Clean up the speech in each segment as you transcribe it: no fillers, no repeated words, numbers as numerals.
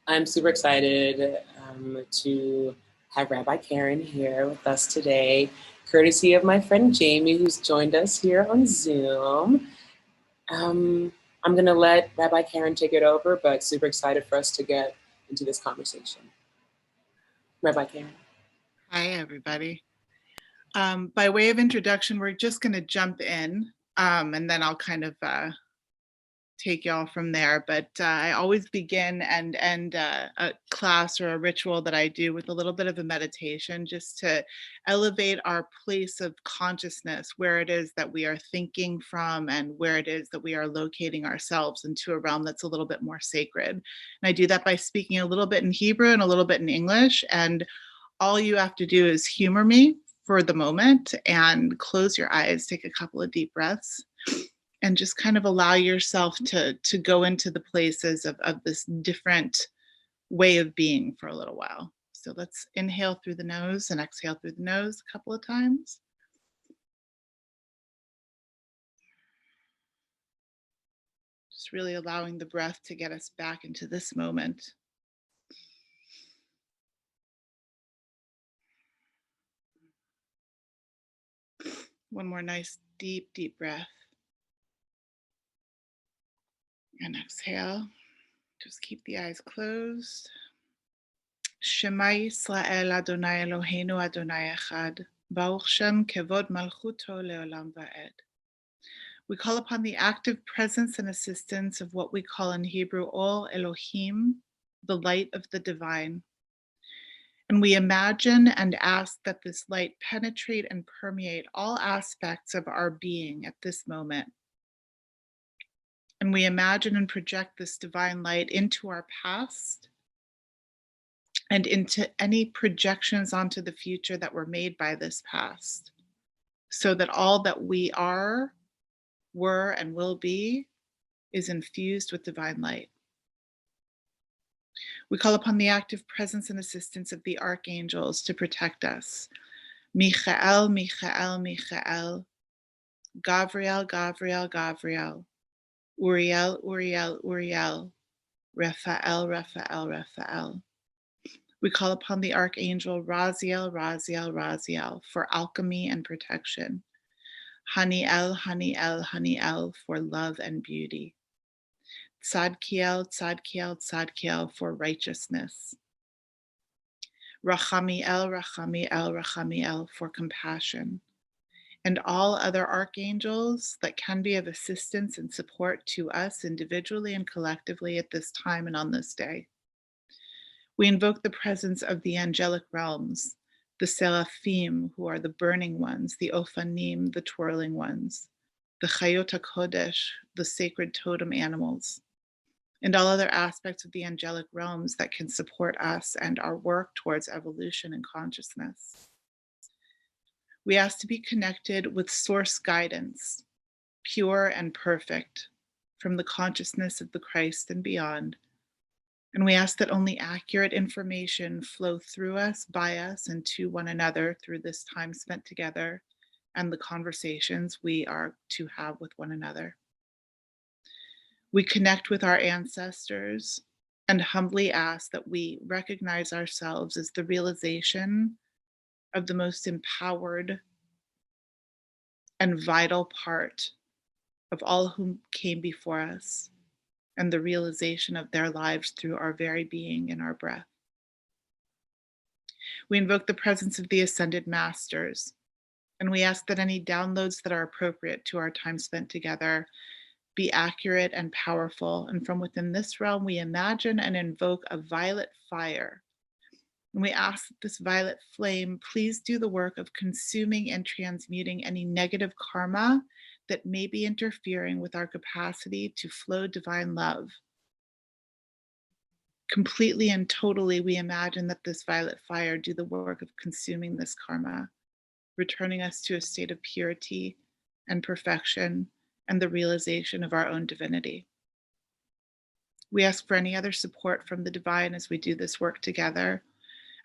I'm super excited to have Rabbi Karen here with us today, courtesy of my friend Jamie, who's joined us here on Zoom. I'm going to let Rabbi Karen take it over, but super excited for us to get into this conversation. Rabbi Karen. Hi, everybody. By way of introduction, we're just going to jump in, and then I'll kind of take y'all from there. But I always begin and end a class or a ritual that I do with a little bit of a meditation, just to elevate our place of consciousness, where it is that we are thinking from and where it is that we are locating ourselves into a realm that's a little bit more sacred. And I do that by speaking a little bit in Hebrew and a little bit in English. And all you have to do is humor me for the moment and close your eyes, take a couple of deep breaths, and just kind of allow yourself to go into the places of this different way of being for a little while. So let's inhale through the nose and exhale through the nose a couple of times. Just really allowing the breath to get us back into this moment. One more nice, deep, deep breath. And exhale. Just keep the eyes closed. Shema Yisrael Adonai Eloheinu Adonai Echad. Baruch Shem Kevod Malchuto Leolam Va'ed. We call upon the active presence and assistance of what we call in Hebrew Ol Elohim, the light of the divine. And we imagine and ask that this light penetrate and permeate all aspects of our being at this moment. And we imagine and project this divine light into our past and into any projections onto the future that were made by this past, so that all that we are, were, and will be is infused with divine light. We call upon the active presence and assistance of the archangels to protect us. Michael, Michael, Michael. Gabriel, Gabriel, Gabriel. Uriel, Uriel, Uriel. Raphael, Raphael, Raphael. We call upon the archangel Raziel, Raziel, Raziel for alchemy and protection. Haniel, Haniel, Haniel for love and beauty. Tzadkiel, Tzadkiel, Tzadkiel for righteousness. Rachamiel, Rachamiel, Rachamiel for compassion. And all other archangels that can be of assistance and support to us individually and collectively at this time and on this day. We invoke the presence of the angelic realms, the seraphim, who are the burning ones, the ophanim, the twirling ones, the chayot HaKodesh, the sacred totem animals, and all other aspects of the angelic realms that can support us and our work towards evolution and consciousness. We ask to be connected with source guidance, pure and perfect, from the consciousness of the Christ and beyond. And we ask that only accurate information flow through us, by us, and to one another through this time spent together and the conversations we are to have with one another. We connect with our ancestors and humbly ask that we recognize ourselves as the realization of the most empowered and vital part of all who came before us, and the realization of their lives through our very being and our breath. We invoke the presence of the Ascended Masters, and we ask that any downloads that are appropriate to our time spent together be accurate and powerful. And from within this realm, we imagine and invoke a violet fire. And we ask that this violet flame please do the work of consuming and transmuting any negative karma that may be interfering with our capacity to flow divine love. Completely and totally, we imagine that this violet fire do the work of consuming this karma, returning us to a state of purity and perfection and the realization of our own divinity. We ask for any other support from the divine as we do this work together,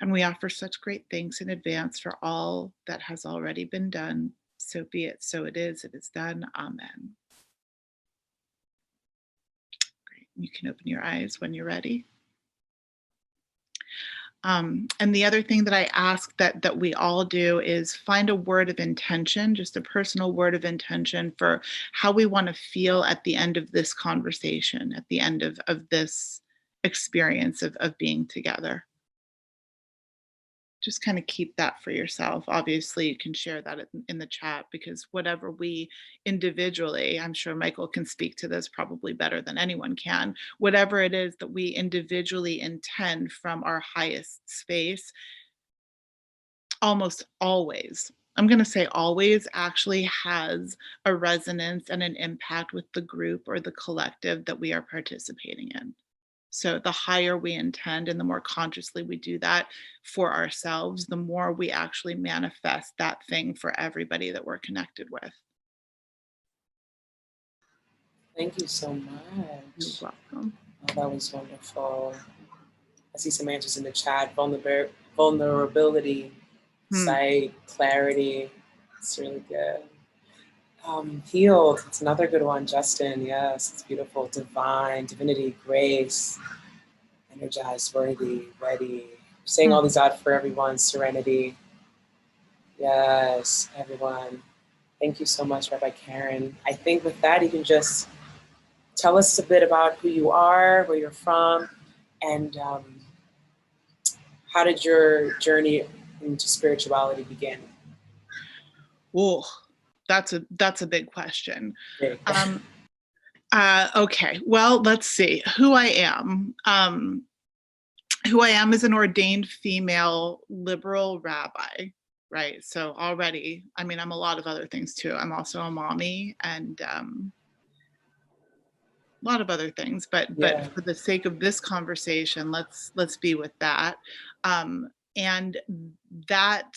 and we offer such great thanks in advance for all that has already been done. So be it, so it is done. Amen. Great. You can open your eyes when you're ready. And the other thing that I ask that we all do is find a word of intention, just a personal word of intention for how we want to feel at the end of this conversation, at the end of this experience of being together. Just kind of keep that for yourself. Obviously, you can share that in the chat, because whatever we individually, I'm sure Michael can speak to this probably better than anyone can, whatever it is that we individually intend from our highest space, almost always, I'm going to say always, actually has a resonance and an impact with the group or the collective that we are participating in. So the higher we intend and the more consciously we do that for ourselves, the more we actually manifest that thing for everybody that we're connected with. Thank you so much. You're welcome. Oh, that was wonderful. I see some answers in the chat. Vulnerability, sight, clarity. It's really good. Healed, it's another good one. Justin, yes, it's beautiful. Divine, divinity, grace, energized, worthy, ready. Saying all these out for everyone. Serenity. Yes, everyone. Thank you so much, Rabbi Karen. I think with that, you can just tell us a bit about who you are, where you're from, and how did your journey into spirituality begin? Oh, that's a big question. Big. Okay, well, let's see who I am. Who I am is an ordained female liberal rabbi, right? So already, I mean, I'm a lot of other things too. I'm also a mommy and a lot of other things, but for the sake of this conversation, let's be with that. And that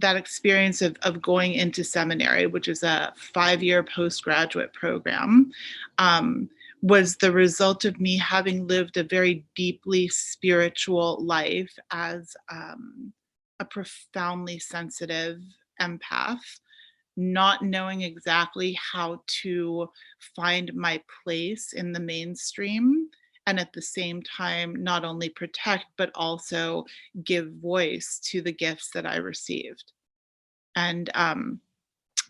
experience of going into seminary, which is a 5-year postgraduate program, was the result of me having lived a very deeply spiritual life as a profoundly sensitive empath, not knowing exactly how to find my place in the mainstream, and at the same time not only protect but also give voice to the gifts that I received. And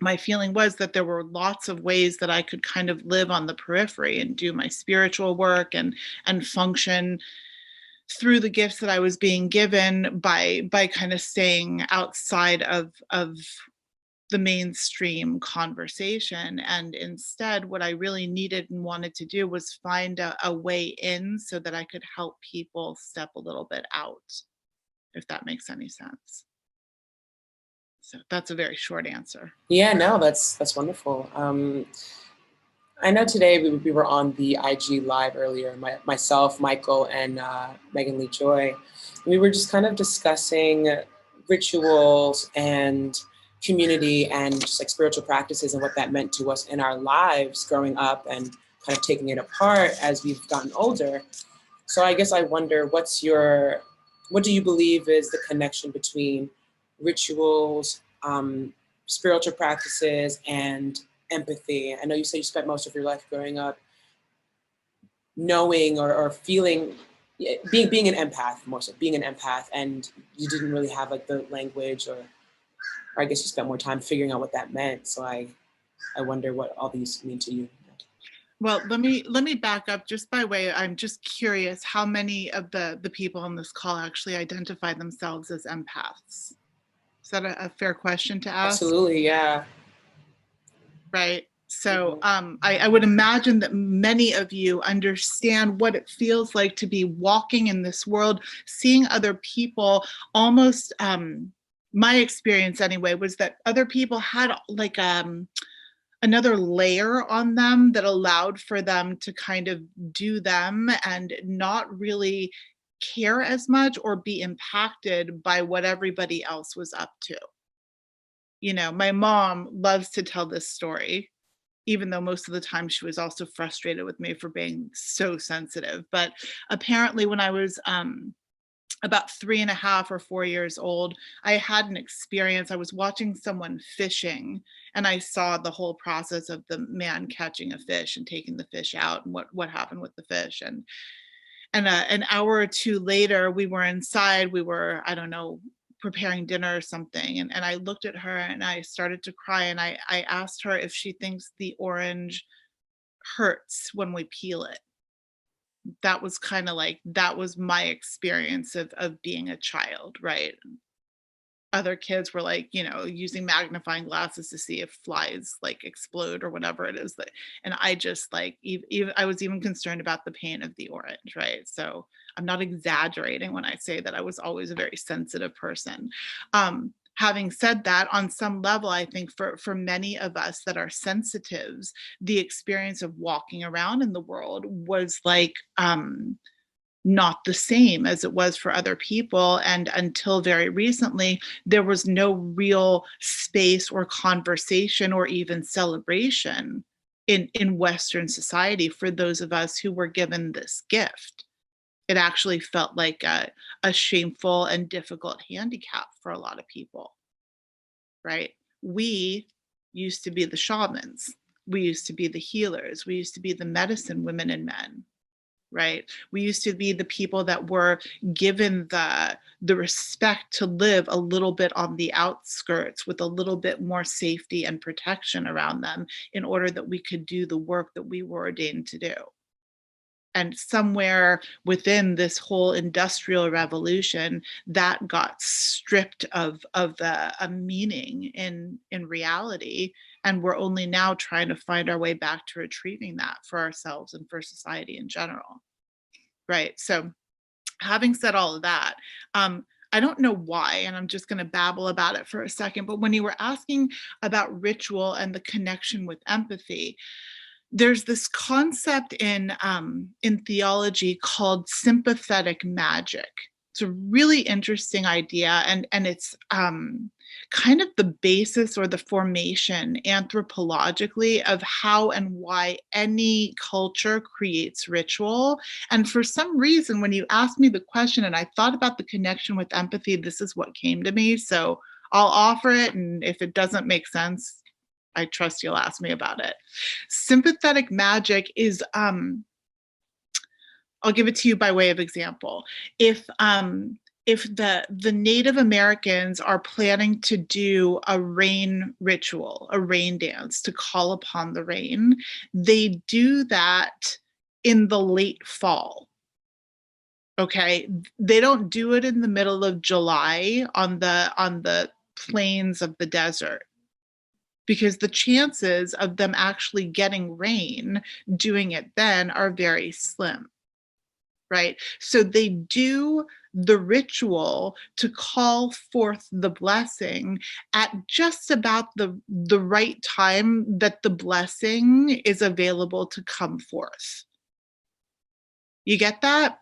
my feeling was that there were lots of ways that I could kind of live on the periphery and do my spiritual work and function through the gifts that I was being given by kind of staying outside of the mainstream conversation. And instead, what I really needed and wanted to do was find a way in so that I could help people step a little bit out, if that makes any sense. So that's a very short answer. Yeah, no, that's wonderful. I know today we were on the IG live earlier, myself, Michael, and Megan Lee Joy. We were just kind of discussing rituals and community and just like spiritual practices and what that meant to us in our lives growing up and kind of taking it apart as we've gotten older. So I guess I wonder, what do you believe is the connection between rituals, spiritual practices, and empathy? I know you said you spent most of your life growing up knowing or feeling, being an empath, more so being an empath, and you didn't really have like the language, or I guess you spent more time figuring out what that meant. So I wonder what all these mean to you. Well, let me back up just by way. I'm just curious how many of the people on this call actually identify themselves as empaths. Is that a fair question to ask? Absolutely, yeah. Right. So I would imagine that many of you understand what it feels like to be walking in this world, seeing other people almost, my experience anyway, was that other people had like another layer on them that allowed for them to kind of do them and not really care as much or be impacted by what everybody else was up to. You know, my mom loves to tell this story, even though most of the time she was also frustrated with me for being so sensitive. But apparently when I was about 3.5 or 4 years old, I had an experience. I was watching someone fishing, and I saw the whole process of the man catching a fish and taking the fish out and what happened with the fish. And an hour or two later, we were inside, we were, I don't know, preparing dinner or something. And I looked at her and I started to cry. And I asked her if she thinks the orange hurts when we peel it. That was kind of like, that was my experience of being a child, right? Other kids were like, you know, using magnifying glasses to see if flies like explode or whatever it is that, and I just like, even I was even concerned about the pain of the orange, right? So I'm not exaggerating when I say that I was always a very sensitive person. Having said that, on some level, I think for many of us that are sensitives, the experience of walking around in the world was like, not the same as it was for other people. And until very recently, there was no real space or conversation or even celebration in Western society for those of us who were given this gift. It actually felt like a shameful and difficult handicap for a lot of people, right? We used to be the shamans. We used to be the healers. We used to be the medicine women and men, right? We used to be the people that were given the respect to live a little bit on the outskirts with a little bit more safety and protection around them in order that we could do the work that we were ordained to do. And somewhere within this whole industrial revolution, that got stripped of a meaning in reality. And we're only now trying to find our way back to retrieving that for ourselves and for society in general. Right. So having said all of that, I don't know why, and I'm just going to babble about it for a second, but when you were asking about ritual and the connection with empathy, there's this concept in theology called sympathetic magic. It's a really interesting idea, and it's kind of the basis or the formation anthropologically of how and why any culture creates ritual. And for some reason, when you asked me the question and I thought about the connection with empathy, this is what came to me. So I'll offer it, and if it doesn't make sense, I trust you'll ask me about it. Sympathetic magic is, I'll give it to you by way of example. If the Native Americans are planning to do a rain ritual, a rain dance to call upon the rain, they do that in the late fall. Okay, they don't do it in the middle of July on the plains of the desert, because the chances of them actually getting rain doing it then are very slim, right? So they do the ritual to call forth the blessing at just about the right time that the blessing is available to come forth. You get that?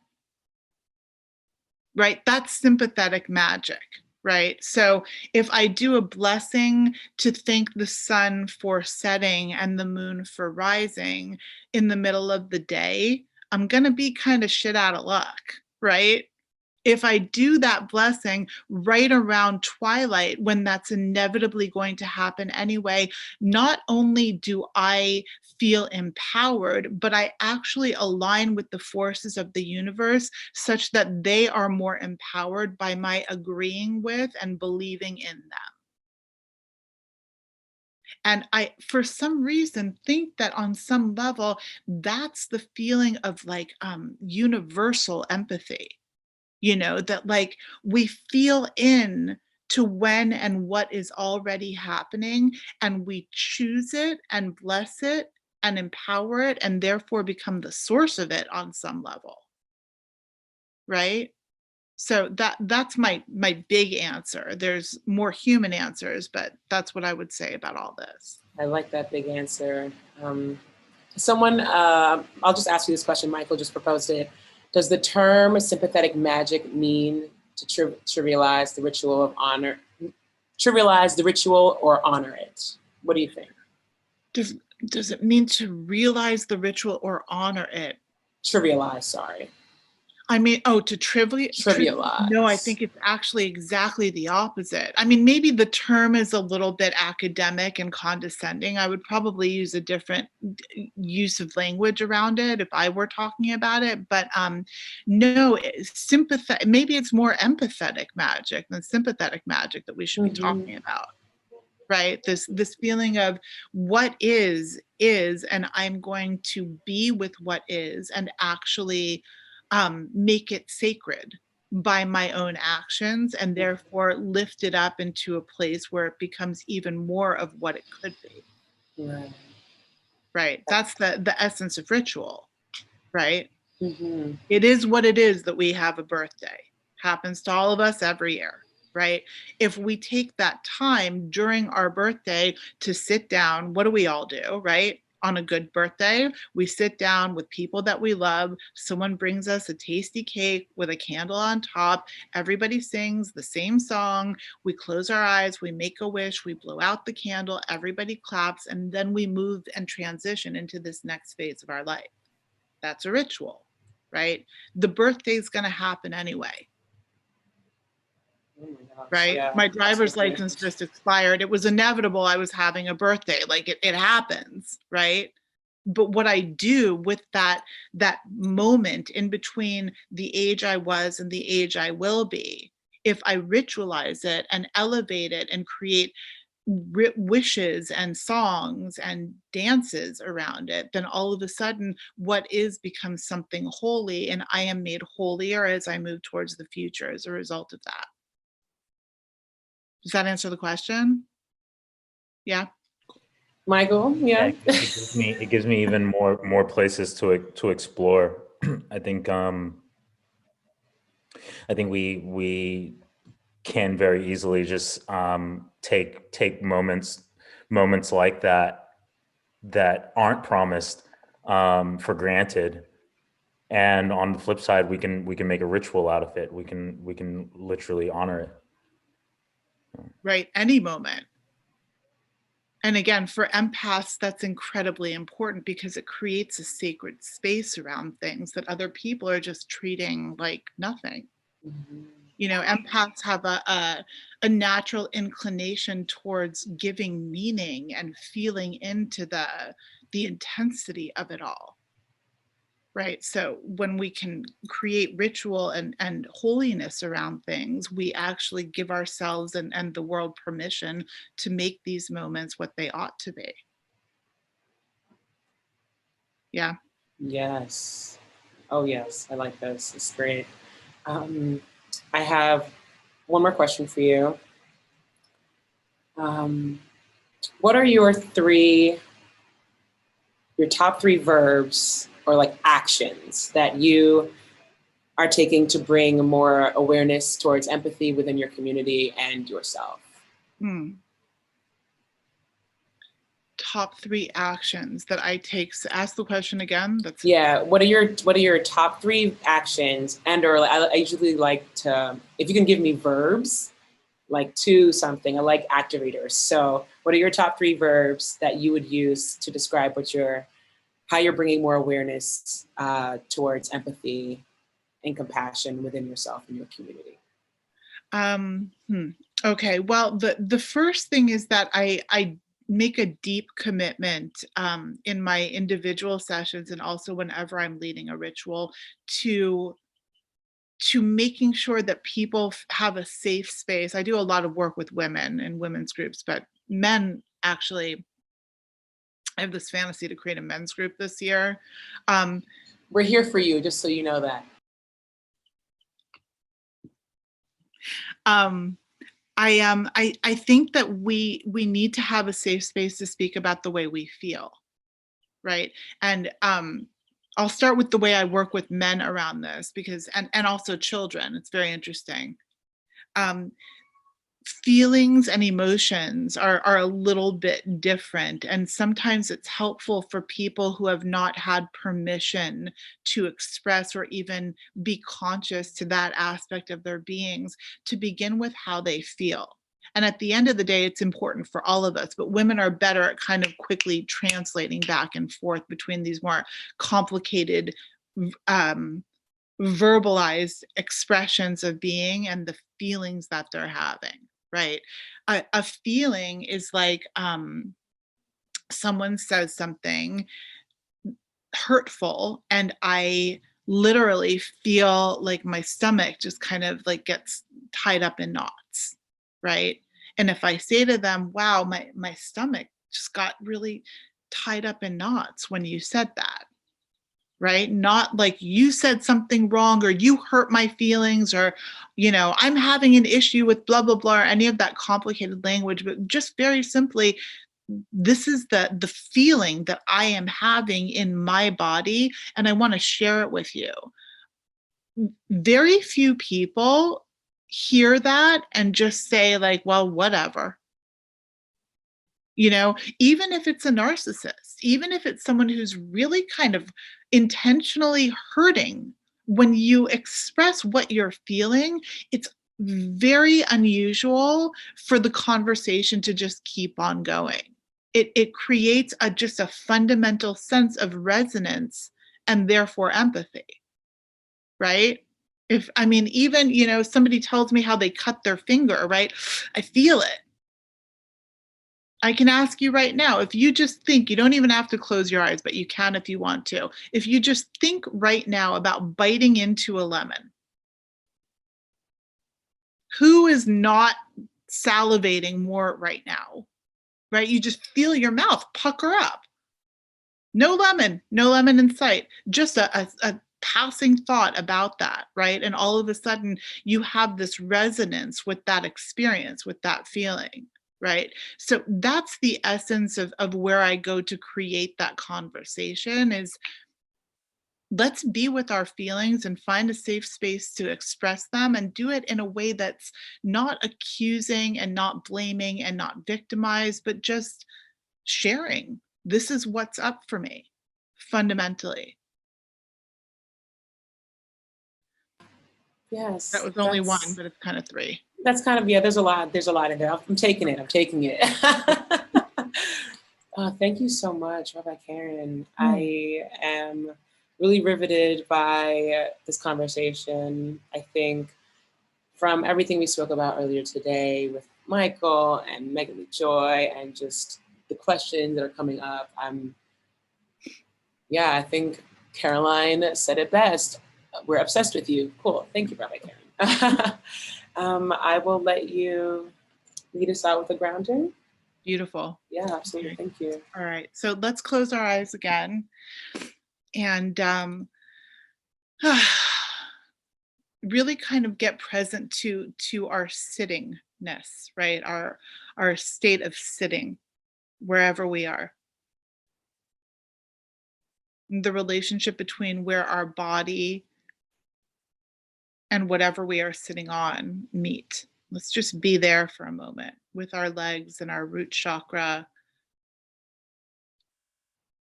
Right? That's sympathetic magic. Right? So if I do a blessing to thank the sun for setting and the moon for rising in the middle of the day, I'm going to be kind of shit out of luck, right? If I do that blessing right around twilight, when that's inevitably going to happen anyway, not only do I feel empowered, but I actually align with the forces of the universe such that they are more empowered by my agreeing with and believing in them. And I, for some reason, think that on some level, that's the feeling of like universal empathy. You know, that like we feel in to when and what is already happening, and we choose it and bless it and empower it, and therefore become the source of it on some level. Right? So that's my big answer. There's more human answers, but that's what I would say about all this. I like that big answer. Someone, I'll just ask you this question. Michael just proposed it. Does the term sympathetic magic mean to trivialize the ritual of honor, trivialize the ritual or honor it? What do you think? Does it mean to realize the ritual or honor it? Trivialize, sorry. I mean, oh, to trivialize. No, I think it's actually exactly the opposite. I mean, maybe the term is a little bit academic and condescending. I would probably use a different use of language around it if I were talking about it. But no, maybe it's more empathetic magic than sympathetic magic that we should be talking about. Right? This feeling of what is, and I'm going to be with what is and actually make it sacred by my own actions, and therefore lift it up into a place where it becomes even more of what it could be. Right. Right. That's the essence of ritual. Right. Mm-hmm. It is what it is that we have a birthday. Happens to all of us every year. Right. If we take that time during our birthday to sit down, what do we all do? Right. On a good birthday, we sit down with people that we love. Someone brings us a tasty cake with a candle on top. Everybody sings the same song. We close our eyes, we make a wish, we blow out the candle, everybody claps, and then we move and transition into this next phase of our life. That's a ritual, right? The birthday is going to happen anyway. Oh my gosh, right? Yeah, my driver's license just expired. It was inevitable I was having a birthday. Like it happens, right? But what I do with that moment in between the age I was and the age I will be, if I ritualize it and elevate it and create wishes and songs and dances around it, then all of a sudden what is becomes something holy, and I am made holier as I move towards the future as a result of that. Does that answer the question? Yeah. Michael, yeah. It gives me even more places to explore. I think we can very easily just take moments like that aren't promised for granted, and on the flip side, we can make a ritual out of it. We can literally honor it. Right, any moment. And again, for empaths, that's incredibly important because it creates a sacred space around things that other people are just treating like nothing. Mm-hmm. You know, empaths have a natural inclination towards giving meaning and feeling into the intensity of it all. Right. So when we can create ritual and holiness around things, we actually give ourselves and the world permission to make these moments what they ought to be. Yeah. Yes. Oh, yes. I like this. It's great. I have one more question for you. What are your top three verbs or like actions that you are taking to bring more awareness towards empathy within your community and yourself? Top three actions that I take. Ask the question again. What are your top three actions, and or I usually like to, if you can give me verbs, like to something. I like activators. So what are your top three verbs that you would use to describe how you're bringing more awareness towards empathy and compassion within yourself and your community? Okay. Well, the first thing is that I make a deep commitment in my individual sessions and also whenever I'm leading a ritual to making sure that people have a safe space. I do a lot of work with women in women's groups, but men actually, I have this fantasy to create a men's group this year. We're here for you, just so you know that. I think that we need to have a safe space to speak about the way we feel, right? And I'll start with the way I work with men around this because, and also children. It's very interesting. Feelings and emotions are a little bit different. And sometimes it's helpful for people who have not had permission to express or even be conscious to that aspect of their beings to begin with how they feel. And at the end of the day, it's important for all of us, but women are better at kind of quickly translating back and forth between these more complicated verbalized expressions of being and the feelings that they're having, right? A feeling is like someone says something hurtful and I literally feel like my stomach just kind of like gets tied up in knots, right? And if I say to them, wow, my stomach just got really tied up in knots when you said that, right? Not like you said something wrong or you hurt my feelings or, I'm having an issue with blah, blah, blah, or any of that complicated language, but just very simply, this is the feeling that I am having in my body, and I want to share it with you. Very few people hear that and just say like, well, whatever. Even if it's a narcissist, even if it's someone who's really kind of intentionally hurting, when you express what you're feeling, it's very unusual for the conversation to just keep on going. It creates just a fundamental sense of resonance and therefore empathy, right? Even, somebody tells me how they cut their finger, right? I feel it. I can ask you right now, if you just think, you don't even have to close your eyes, but you can if you want to. If you just think right now about biting into a lemon, who is not salivating more right now, right? You just feel your mouth pucker up. No lemon in sight, just a passing thought about that, right? And all of a sudden you have this resonance with that experience, with that feeling, right? So that's the essence of where I go to create that conversation is, let's be with our feelings and find a safe space to express them and do it in a way that's not accusing and not blaming and not victimized, but just sharing. This is what's up for me, fundamentally. Yes. That was only one, but it's kind of three. That's kind of, there's a lot in there. I'm taking it. Thank you so much, Rabbi Karen. I am really riveted by this conversation. I think from everything we spoke about earlier today with Michael and Megan Lee Joy and just the questions that are coming up, I think Caroline said it best. We're obsessed with you. Cool. Thank you, Rabbi Karen. I will let you lead us out with a grounding. Beautiful. Yeah, absolutely. Okay. Thank you. All right. So let's close our eyes again and really kind of get present to our sittingness, right? Our state of sitting wherever we are. The relationship between where our body and whatever we are sitting on meet. Let's just be there for a moment with our legs and our root chakra,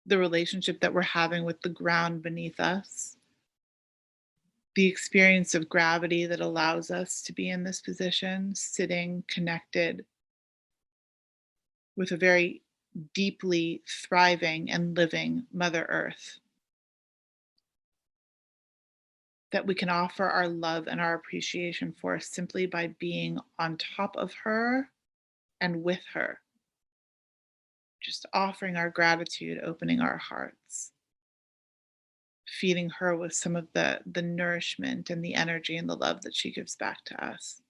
the relationship that we're having with the ground beneath us, the experience of gravity that allows us to be in this position, sitting connected with a very deeply thriving and living Mother Earth, that we can offer our love and our appreciation for simply by being on top of her and with her. Just offering our gratitude, opening our hearts, feeding her with some of the nourishment and the energy and the love that she gives back to us.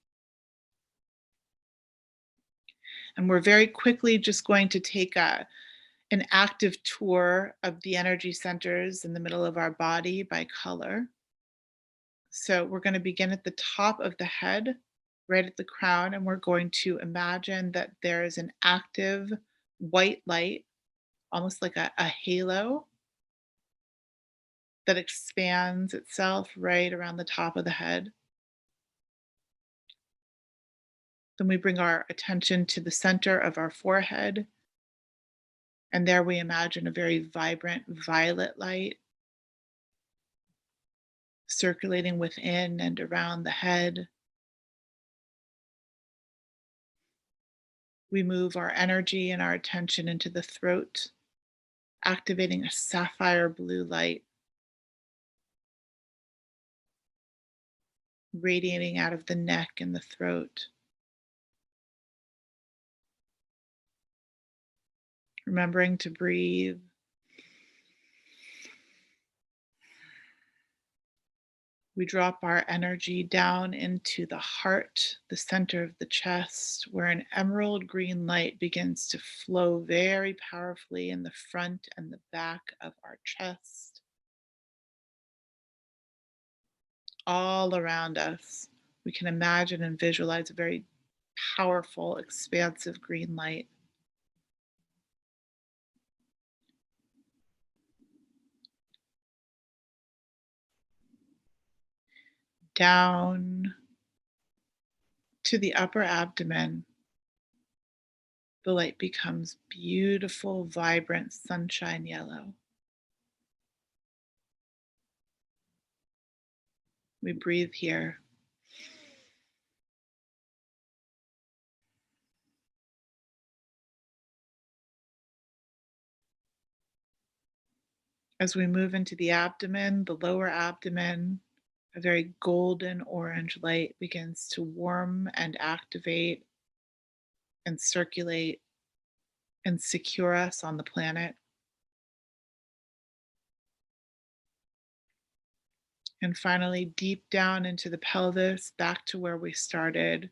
And we're very quickly just going to take an active tour of the energy centers in the middle of our body by color. So we're going to begin at the top of the head, right at the crown, and we're going to imagine that there is an active white light, almost like a halo, that expands itself right around the top of the head. Then we bring our attention to the center of our forehead, and there we imagine a very vibrant violet light circulating within and around the head. We move our energy and our attention into the throat, activating a sapphire blue light. radiating out of the neck and the throat. Remembering to breathe. We drop our energy down into the heart, the center of the chest, where an emerald green light begins to flow very powerfully in the front and the back of our chest. All around us, we can imagine and visualize a very powerful, expansive green light. Down to the upper abdomen, the light becomes beautiful, vibrant sunshine yellow. We breathe here. As we move into the abdomen, the lower abdomen, a very golden orange light begins to warm and activate and circulate and secure us on the planet. And finally, deep down into the pelvis, back to where we started,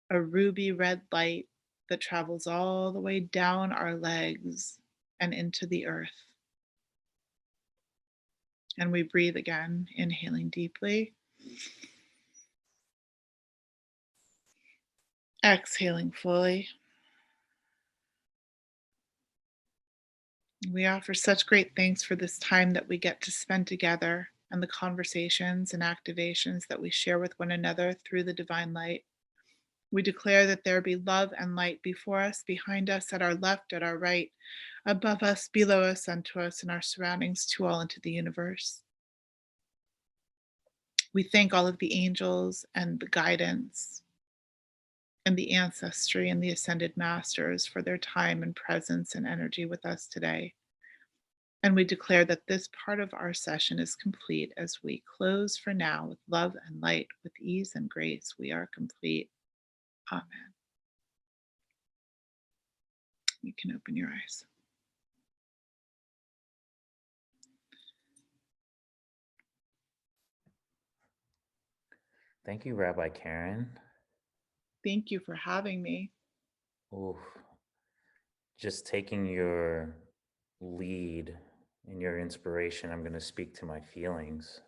a ruby red light that travels all the way down our legs and into the earth. And we breathe again, inhaling deeply. Exhaling fully. We offer such great thanks for this time that we get to spend together and the conversations and activations that we share with one another through the divine light. We declare that there be love and light before us, behind us, at our left, at our right, above us, below us, unto us, in our surroundings, to all into the universe. We thank all of the angels and the guidance and the ancestry and the ascended masters for their time and presence and energy with us today. And we declare that this part of our session is complete as we close for now with love and light, with ease and grace. We are complete. Amen. You can open your eyes. Thank you, Rabbi Karen. Thank you for having me. Oof. Just taking your lead and your inspiration, I'm going to speak to my feelings.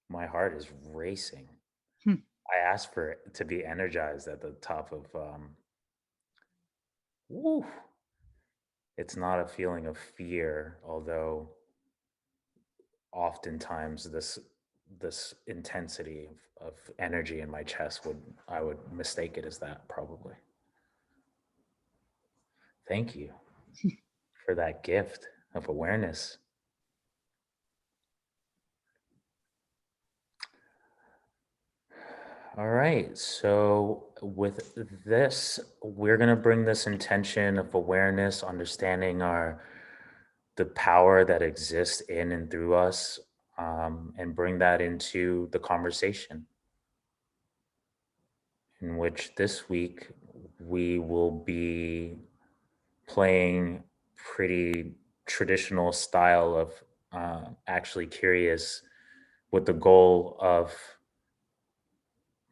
My heart is racing. I asked for it to be energized at the top of, woo. It's not a feeling of fear, although oftentimes this intensity of energy in my chest I would mistake it as that, probably. Thank you for that gift of awareness. All right, so with this, we're going to bring this intention of awareness, understanding the power that exists in and through us, and bring that into the conversation, in which this week we will be playing pretty traditional style of actually curious, with the goal of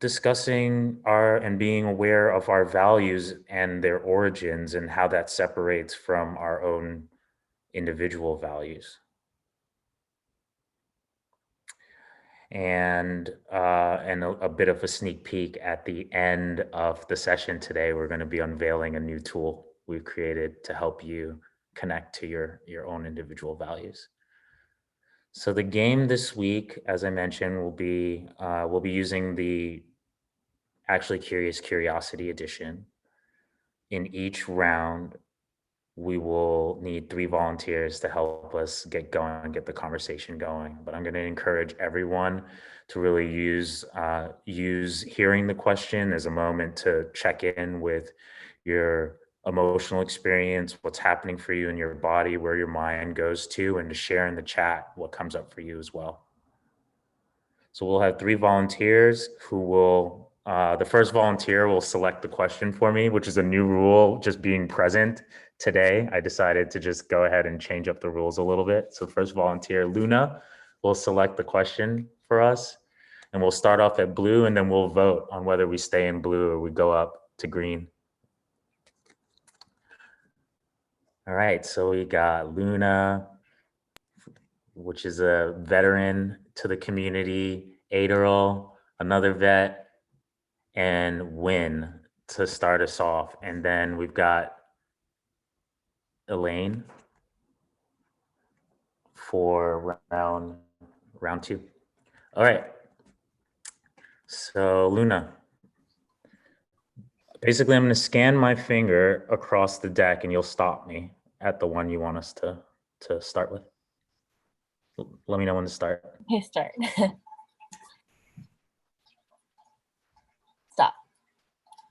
discussing and being aware of our values and their origins and how that separates from our own individual values. And a bit of a sneak peek at the end of the session today, we're going to be unveiling a new tool we've created to help you connect to your own individual values. So the game this week, as I mentioned, we'll be using the Actually Curious Curiosity Edition. In each round, we will need 3 volunteers to help us get going, get the conversation going. But I'm going to encourage everyone to really use hearing the question as a moment to check in with your emotional experience, what's happening for you in your body, where your mind goes to, and to share in the chat what comes up for you as well. So we'll have 3 volunteers who will, the first volunteer will select the question for me, which is a new rule, just being present today. I decided to just go ahead and change up the rules a little bit. So first volunteer, Luna, will select the question for us. And we'll start off at blue, and then we'll vote on whether we stay in blue or we go up to green. All right, so we got Luna, which is a veteran to the community, Adderall, another vet, and Win to start us off. And then we've got Elaine for round 2. All right. So Luna, basically I'm going to scan my finger across the deck and you'll stop me at the one you want us to start with. Let me know when to start. Okay, start. Stop.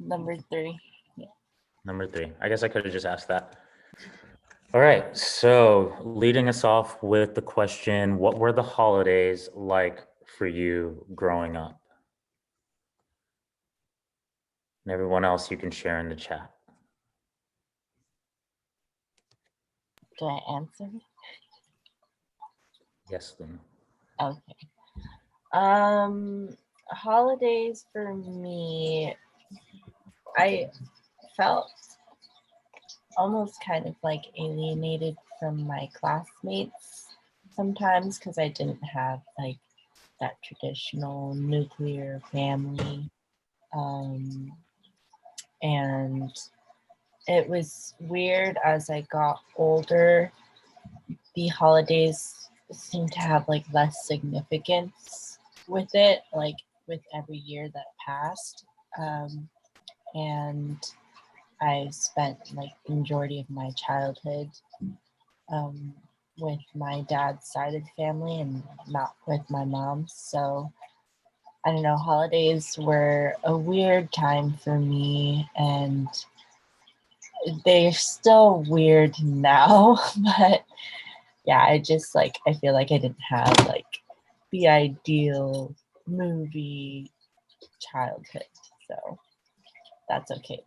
Number 3. Yeah. Number 3. I guess I could have just asked that. All right. So leading us off with the question, what were the holidays like for you growing up? And everyone else, you can share in the chat. Do I answer? Yes, Luna. Okay. Holidays for me, I felt almost kind of like alienated from my classmates sometimes because I didn't have like that traditional nuclear family. And it was weird as I got older, the holidays seemed to have like less significance with it, like with every year that passed. And I spent like the majority of my childhood with my dad's side of the family and not with my mom's. So I don't know, holidays were a weird time for me, and they're still weird now, but yeah, I just like, I feel like I didn't have like the ideal movie childhood, so that's okay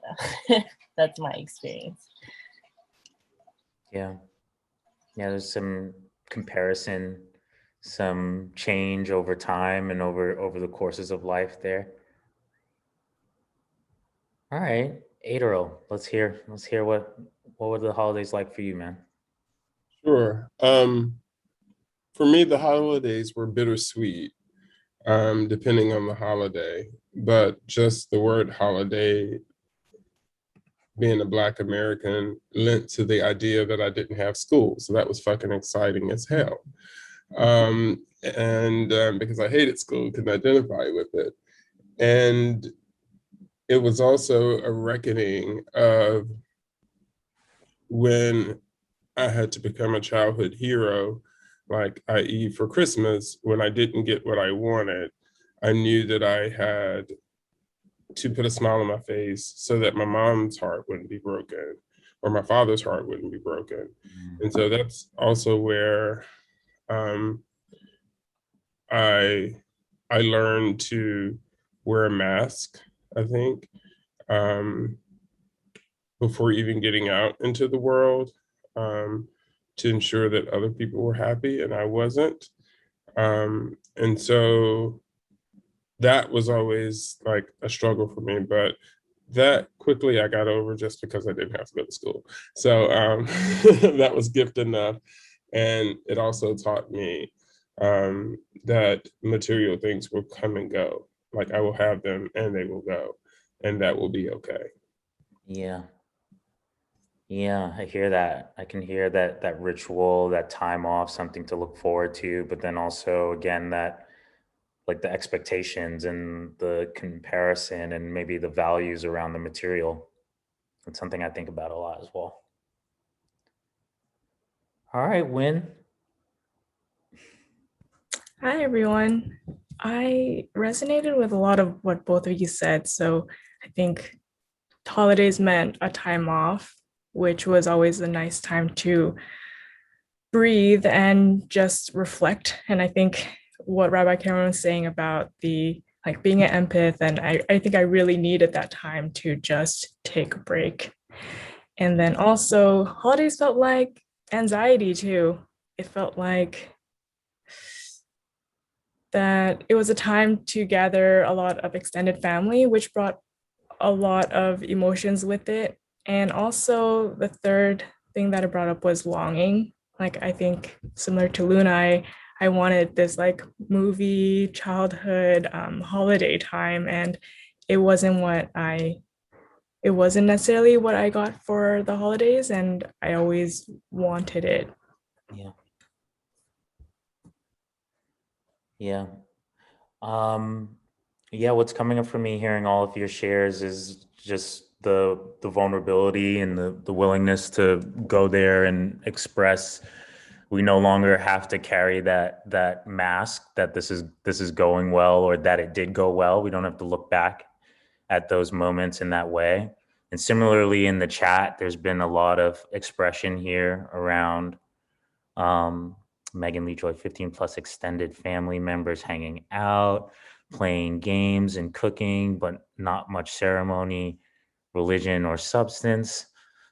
though. That's my experience. Yeah, there's some comparison, some change over time and over the courses of life there. All right, Adderall, let's hear what were the holidays like for you, man? Sure. For me, the holidays were bittersweet, depending on the holiday. But just the word holiday, being a Black American, lent to the idea that I didn't have school. So that was fucking exciting as hell. Because I hated school, couldn't identify with it. And it was also a reckoning of when I had to become a childhood hero, like i.e. for Christmas, when I didn't get what I wanted, I knew that I had to put a smile on my face so that my mom's heart wouldn't be broken or my father's heart wouldn't be broken. And so that's also where I learned to wear a mask, I think, before even getting out into the world, to ensure that other people were happy and I wasn't. And so that was always like a struggle for me, but that quickly I got over just because I didn't have to go to school. So that was gift enough. And it also taught me that material things will come and go. Like I will have them and they will go, and that will be okay. Yeah, I hear that. I can hear that ritual, that time off, something to look forward to, but then also again that like the expectations and the comparison and maybe the values around the material. It's something I think about a lot as well. All right, Win. Hi, everyone. I resonated with a lot of what both of you said. So I think holidays meant a time off, which was always a nice time to breathe and just reflect. And I think what Rabbi Karen was saying about the like being an empath, and I think I really needed that time to just take a break. And then also holidays felt like anxiety too. It felt like that it was a time to gather a lot of extended family, which brought a lot of emotions with it. And also the third thing that I brought up was longing. Like I think similar to Luna, I wanted this like movie childhood holiday time, and it wasn't it wasn't necessarily what I got for the holidays, and I always wanted it. Yeah. Yeah. Yeah, what's coming up for me hearing all of your shares is just the vulnerability and the willingness to go there and express. We no longer have to carry that mask that this is going well, or that it did go well. We don't have to look back at those moments in that way. And similarly in the chat, there's been a lot of expression here around Megan Lee Joy, 15 plus extended family members hanging out, playing games and cooking, but not much ceremony, religion, or substance.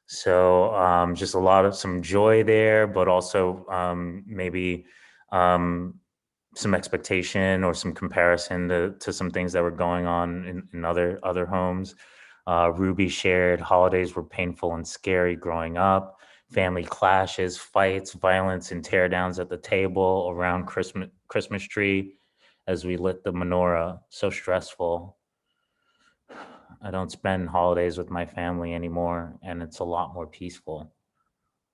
So just a lot of some joy there, but also maybe some expectation or some comparison to some things that were going on in other homes. Ruby shared holidays were painful and scary growing up. Family clashes, fights, violence, and teardowns at the table around Christmas tree as we lit the menorah. So stressful. I don't spend holidays with my family anymore, and it's a lot more peaceful.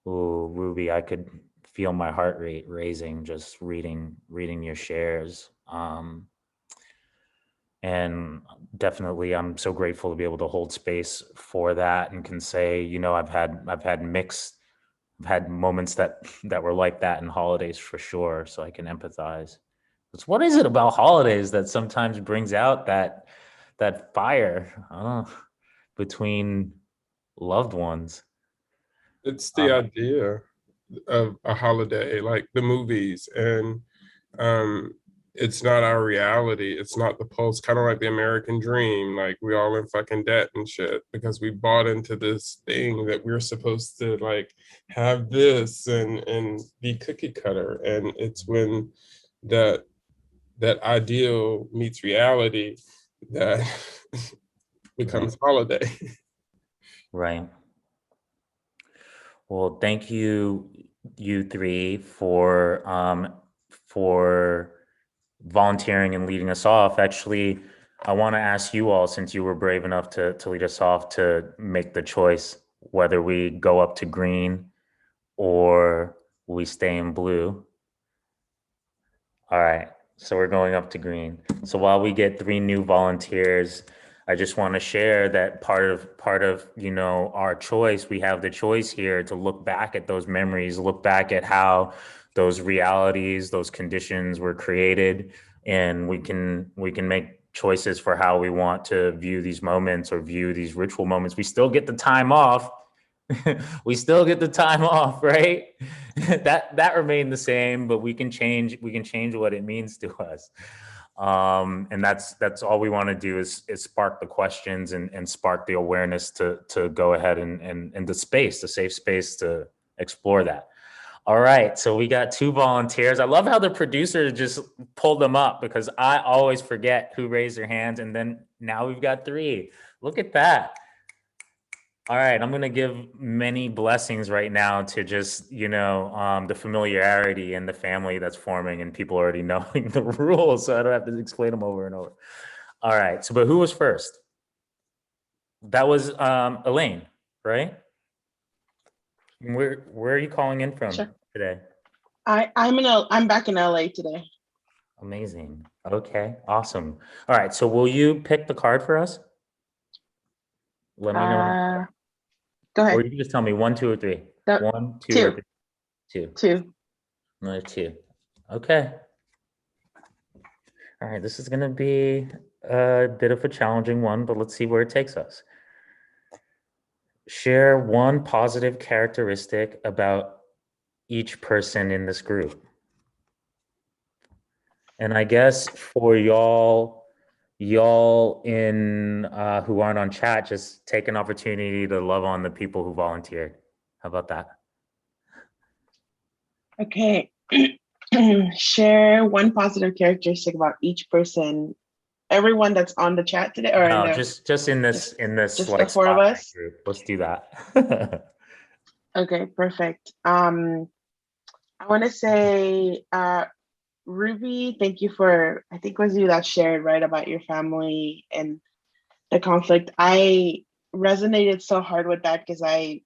Ooh, Ruby, I could feel my heart rate raising just reading your shares. And definitely, I'm so grateful to be able to hold space for that, and can say, I've had moments that were like that in holidays for sure. So I can empathize. It's what is it about holidays that sometimes brings out that fire, I don't know, between loved ones? It's the idea of a holiday, like the movies, and it's not our reality. It's not the pulse, kind of like the American dream. Like we all in fucking debt and shit because we bought into this thing that we're supposed to like have this and be cookie cutter. And it's when that ideal meets reality that becomes holiday. Right. Well, thank you, you three, for volunteering and leading us off. Actually, I want to ask you all, since you were brave enough to lead us off, to make the choice whether we go up to green or we stay in blue. All right, so we're going up to green. So while we get 3 new volunteers, I just want to share that part of our choice, we have the choice here to look back at those memories, look back at how those realities, those conditions were created, and we can make choices for how we want to view these moments or view these ritual moments. We still get the time off. We still get the time off, right? that remained the same, but we can change what it means to us. And that's all we want to do is spark the questions and spark the awareness to go ahead and the safe space to explore that. All right, so we got 2 volunteers. I love how the producer just pulled them up, because I always forget who raised their hands, and then now we've got 3. Look at that. All right, I'm going to give many blessings right now to just, the familiarity and the family that's forming and people already knowing the rules, so I don't have to explain them over and over. All right, so but who was first? That was Elaine, right? Where are you calling in from today? I'm back in LA today. Amazing. Okay, awesome. All right, so will you pick the card for us? Let me know. Go ahead. Or you can just tell me 1, 2, or 3. 1, 2, 2. or 3. 2. 2. Another 2. Okay. All right, this is going to be a bit of a challenging one, but let's see where it takes us. Share 1 positive characteristic about each person in this group. And I guess for y'all in who aren't on chat, just take an opportunity to love on the people who volunteered. How about that? Okay. Share one positive characteristic about each person, everyone that's on the chat today, or No, just in this just like the four of spotlight us. group. Let's do that. Okay, perfect. I want to say, Ruby, thank you for, I think it was you that shared, right, about your family and the conflict. I resonated so hard with that because I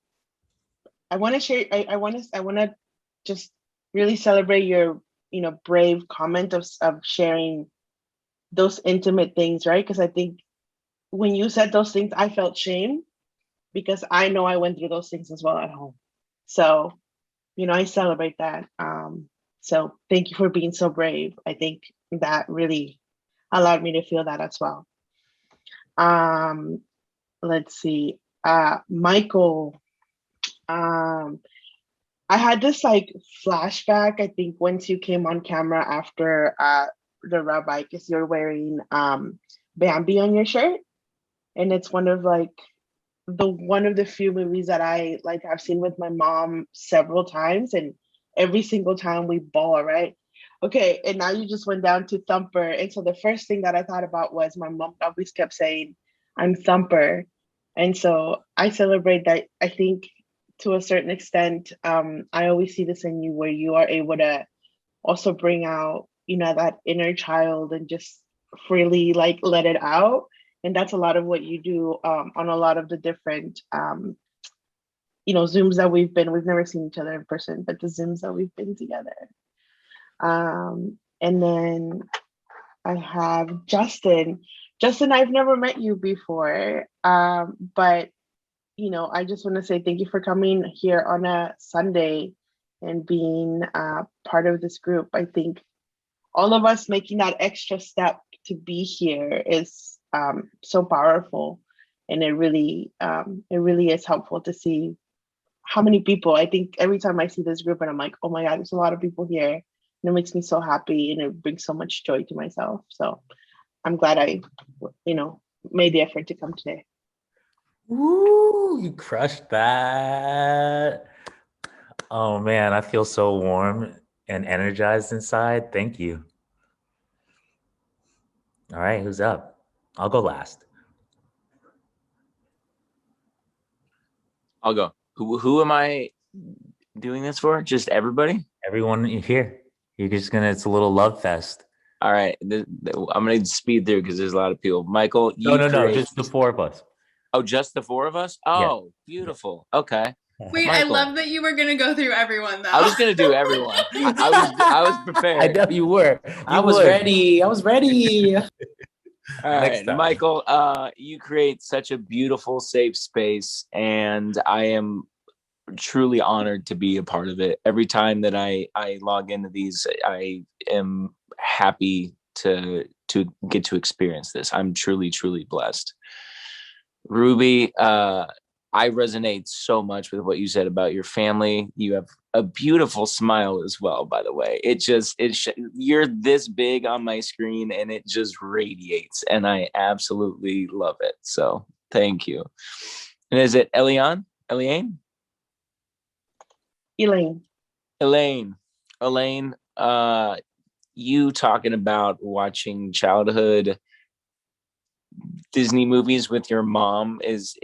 want to share, I want to just really celebrate your, brave comment of sharing those intimate things, right? Because I think when you said those things, I felt shame because I know I went through those things as well at home. So, I celebrate that. So thank you for being so brave. I think that really allowed me to feel that as well. Let's see. Michael, I had this like flashback, I think, once you came on camera after the rabbi, because you're wearing Bambi on your shirt. And it's one of the few movies that I've seen with my mom several times, and every single time we bawl, right? Okay, and now you just went down to Thumper. And so the first thing that I thought about was my mom always kept saying, I'm Thumper. And so I celebrate that. I think to a certain extent, I always see this in you where you are able to also bring out, that inner child and just freely let it out. And that's a lot of what you do on a lot of the different Zooms that we've never seen each other in person, but the Zooms that we've been together. And then I have Justin. Justin, I've never met you before, but I just want to say thank you for coming here on a Sunday and being part of this group. I think all of us making that extra step to be here is so powerful, and it really is helpful to see how many people. I think every time I see this group and I'm like, oh my God, there's a lot of people here, and it makes me so happy and it brings so much joy to myself. So I'm glad I made the effort to come today. Woo, you crushed that. Oh man, I feel so warm and energized inside. Thank you. All right, who's up? I'll go last. I'll go. Who am I doing this for? Just everybody? Everyone here. You're just gonna, it's a little love fest. All right. I'm going to speed through because there's a lot of people. Michael, No, just the four of us. Oh, just the four of us? Oh, yeah. Beautiful. Okay. Wait, Michael. I love that you were going to go through everyone, though. I was going to do everyone. I was prepared. I know you were. I was ready. All right, Michael, you create such a beautiful, safe space, and I am truly honored to be a part of it. Every time that I log into these, I am happy to get to experience this. I'm truly, truly blessed. Ruby, I resonate so much with what you said about your family. You have a beautiful smile as well, by the way. You're this big on my screen and it just radiates, and I absolutely love it. So thank you. And is it Elaine? You talking about watching childhood Disney movies with your mom it's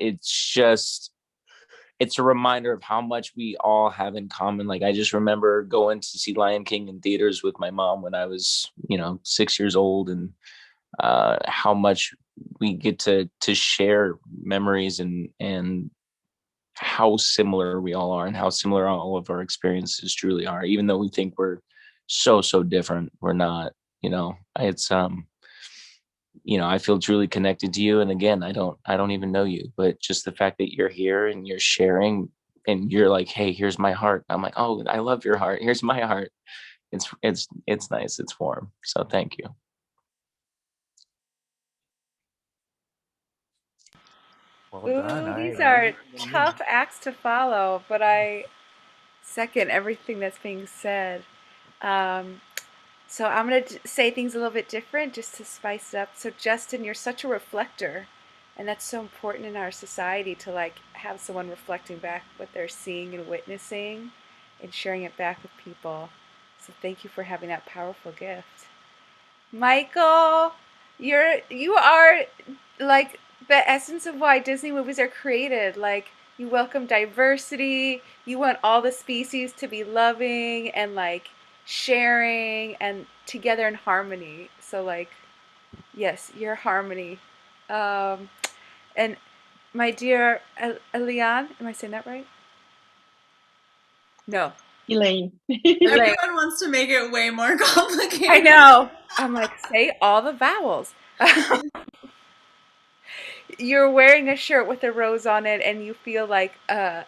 a reminder of how much we all have in common. Like, I just remember going to see Lion King in theaters with my mom when I was, 6 years old, and how much we get to share memories and how similar we all are, and how similar all of our experiences truly are. Even though we think we're so different, we're not. It's I feel truly connected to you. And again, I don't even know you, but just the fact that you're here and you're sharing and you're like, hey, here's my heart. I'm like, oh, I love your heart. Here's my heart. It's nice. It's warm. So thank you. Well done. Ooh, these are tough acts to follow, but I second everything that's being said. So I'm going to say things a little bit different just to spice it up. So Justin, you're such a reflector. And that's so important in our society to like have someone reflecting back what they're seeing and witnessing and sharing it back with people. So thank you for having that powerful gift. Michael, you are like the essence of why Disney movies are created. Like you welcome diversity, you want all the species to be loving and like sharing and together in harmony. So like yes, your harmony. And my dear Eliane, am I saying that right? No. Elaine. Elaine. Everyone wants to make it way more complicated. I know. I'm like, say all the vowels. You're wearing a shirt with a rose on it, and you feel like the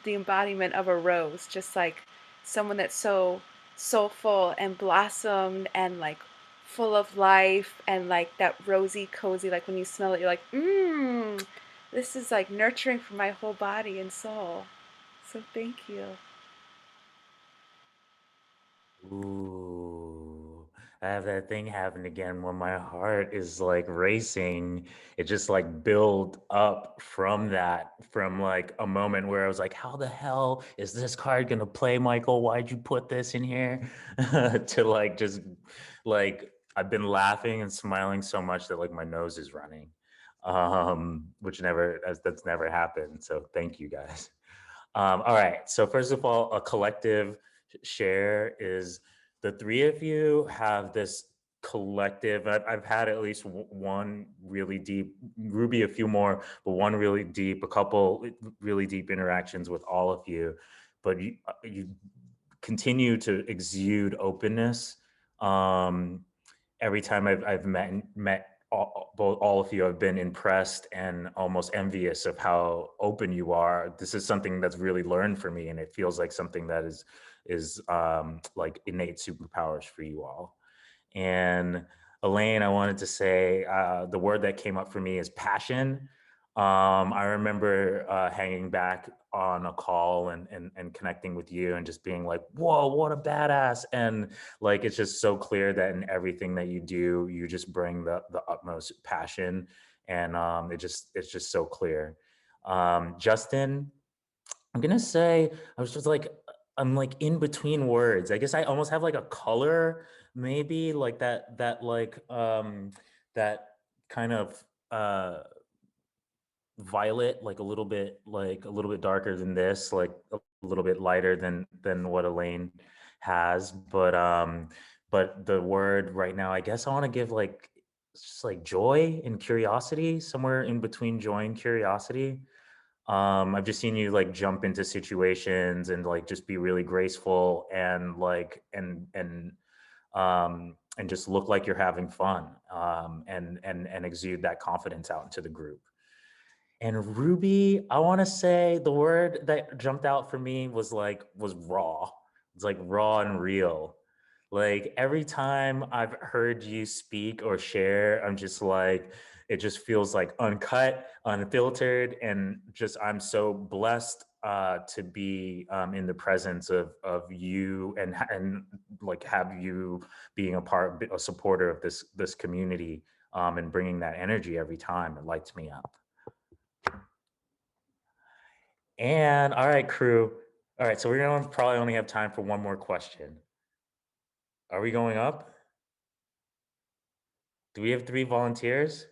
embodiment of a rose, just like someone that's so soulful and blossomed and like full of life and like that rosy, cozy, like when you smell it, you're like, this is like nurturing for my whole body and soul. So thank you. Ooh, I have that thing happen again when my heart is like racing. It just like build up from that, from like a moment where I was like, how the hell is this card gonna play, Michael? Why'd you put this in here? To like just like I've been laughing and smiling so much that like my nose is running. Which that's never happened. So thank you guys. All right. So first of all, a collective share is the three of you have this collective. I've had at least one really deep, Ruby a few more, but one really deep, a couple really deep interactions with all of you. But you continue to exude openness. Every time I've met all of you, I've been impressed and almost envious of how open you are. This is something that's really learned for me, and it feels like something that is like innate superpowers for you all. And Elaine, I wanted to say the word that came up for me is passion. I remember hanging back on a call and connecting with you and just being like, whoa, what a badass. And like, it's just so clear that in everything that you do, you just bring the utmost passion. And it's just so clear. Justin, I'm gonna say, I'm like in between words. I guess I almost have like a color, maybe like that kind of, violet, like a little bit darker than this, like a little bit lighter than what Elaine has. But the word right now, I guess I want to give like just like joy and curiosity, somewhere in between joy and curiosity. I've just seen you like jump into situations and like just be really graceful and like and just look like you're having fun, and exude that confidence out into the group. And Ruby, I want to say the word that jumped out for me was raw. It's like raw and real. Like every time I've heard you speak or share, I'm just like, it just feels like uncut, unfiltered, and just I'm so blessed to be in the presence of you and like have you being a supporter of this community, and bringing that energy every time. It lights me up. And all right, crew. All right, so we're gonna probably only have time for one more question. Are we going up? Do we have 3 volunteers?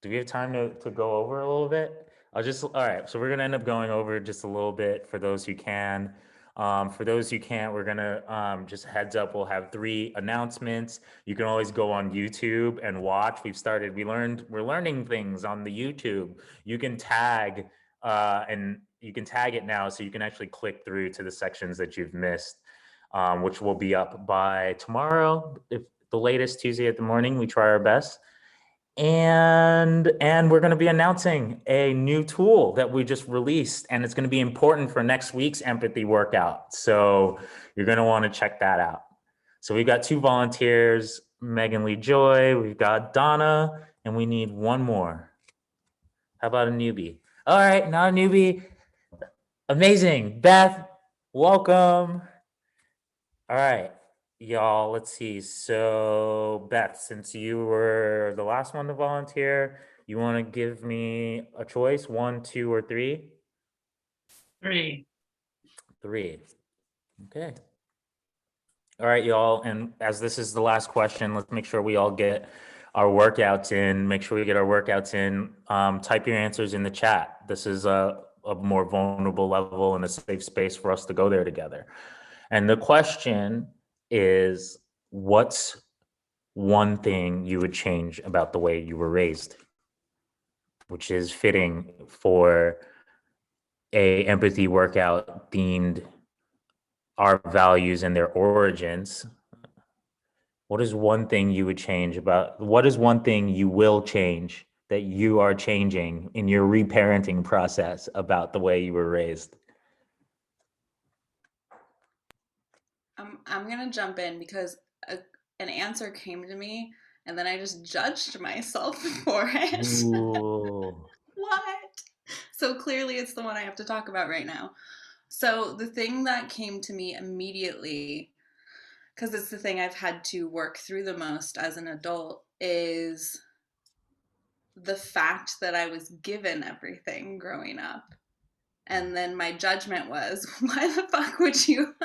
Do we have time to go over a little bit? All right, so we're gonna end up going over just a little bit for those who can. For those who can't, we're gonna, just heads up, we'll have 3 announcements. You can always go on YouTube and watch. We're learning things on the YouTube. You can tag, and you can tag it now so you can actually click through to the sections that you've missed, which will be up by tomorrow, if the latest Tuesday at the morning. We try our best. And we're going to be announcing a new tool that we just released, and it's going to be important for next week's empathy workout. So you're going to want to check that out. So we've got 2 volunteers, Megan Lee Joy, we've got Donna, and we need 1 more. How about a newbie? All right, not a newbie. Amazing. Beth, welcome. All right. y'all, let's see. So, Beth, since you were the last one to volunteer, you want to give me a choice, 1, 2, or 3? 3. 3. Okay. All right, y'all. And as this is the last question, let's make sure we all get our workouts in. Make sure we get our workouts in. Type your answers in the chat. This is a more vulnerable level and a safe space for us to go there together. And the question is, what's one thing you would change about the way you were raised? Which is fitting for a empathy workout themed our values and their origins. What is one thing you would change about, what is one thing you will change that you are changing in your reparenting process about the way you were raised? I'm gonna jump in because an answer came to me and then I just judged myself for it. Ooh. What? So clearly it's the one I have to talk about right now. So the thing that came to me immediately, because it's the thing I've had to work through the most as an adult, is the fact that I was given everything growing up. And then my judgment was, why the fuck would you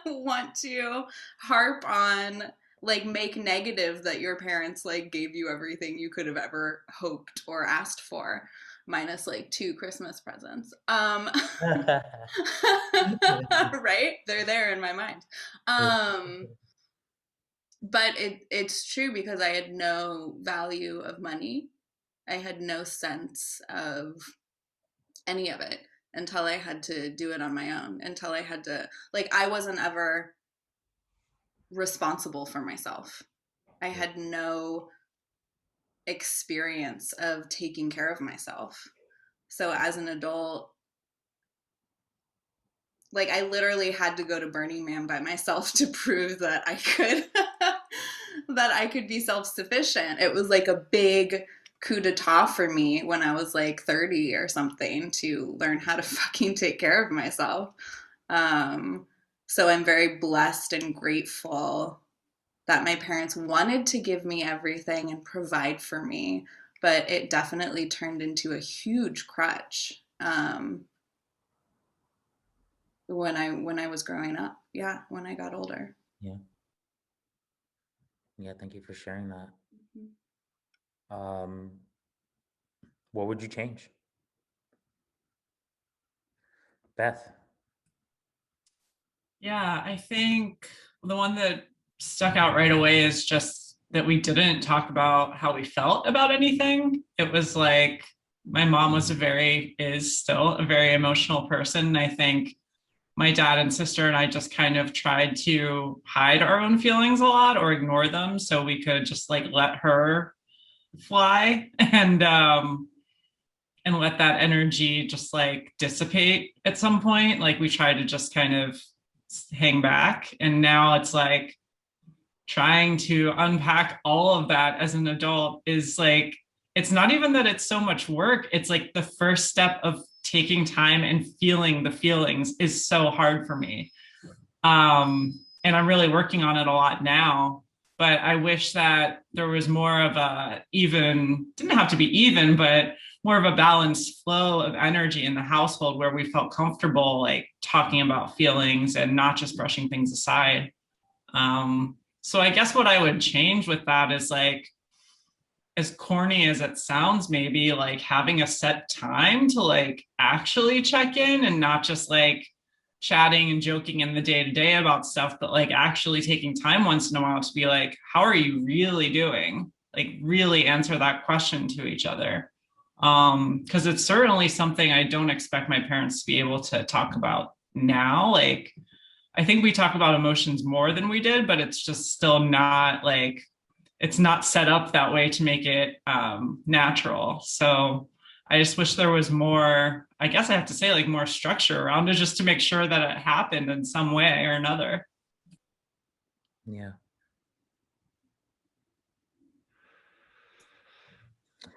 want to harp on, like, make negative that your parents, like, gave you everything you could have ever hoped or asked for, minus, like, 2 Christmas presents. Right? They're there in my mind. But it's true because I had no value of money. I had no sense of any of it until I had to do it on my own, until I had to, like, I wasn't ever responsible for myself. I had no experience of taking care of myself. So as an adult, like, I literally had to go to Burning Man by myself to prove that I could that I could be self-sufficient. It was like a big coup d'etat for me when I was like 30 or something to learn how to fucking take care of myself. So I'm very blessed and grateful that my parents wanted to give me everything and provide for me, but it definitely turned into a huge crutch when I was growing up. Yeah, when I got older. Yeah. Yeah, thank you for sharing that. What would you change? Beth? Yeah, I think the one that stuck out right away is just that we didn't talk about how we felt about anything. It was like my mom is still a very emotional person. I think my dad and sister and I just kind of tried to hide our own feelings a lot or ignore them so we could just like let her fly and let that energy just like dissipate at some point. Like we tried to just kind of hang back. And now it's like trying to unpack all of that as an adult is like, it's not even that it's so much work. It's like the first step of taking time and feeling the feelings is so hard for me. And I'm really working on it a lot now. But I wish that there was more of a didn't have to be even, but more of a balanced flow of energy in the household where we felt comfortable like talking about feelings and not just brushing things aside. So I guess what I would change with that is like, as corny as it sounds, maybe like having a set time to like actually check in and not just like chatting and joking in the day-to-day about stuff, but like actually taking time once in a while to be like, how are you really doing? Like really answer that question to each other. Because it's certainly something I don't expect my parents to be able to talk about now. Like, I think we talk about emotions more than we did, but it's just still not like, it's not set up that way to make it natural. So I just wish there was more, I guess I have to say like more structure around it just to make sure that it happened in some way or another. Yeah.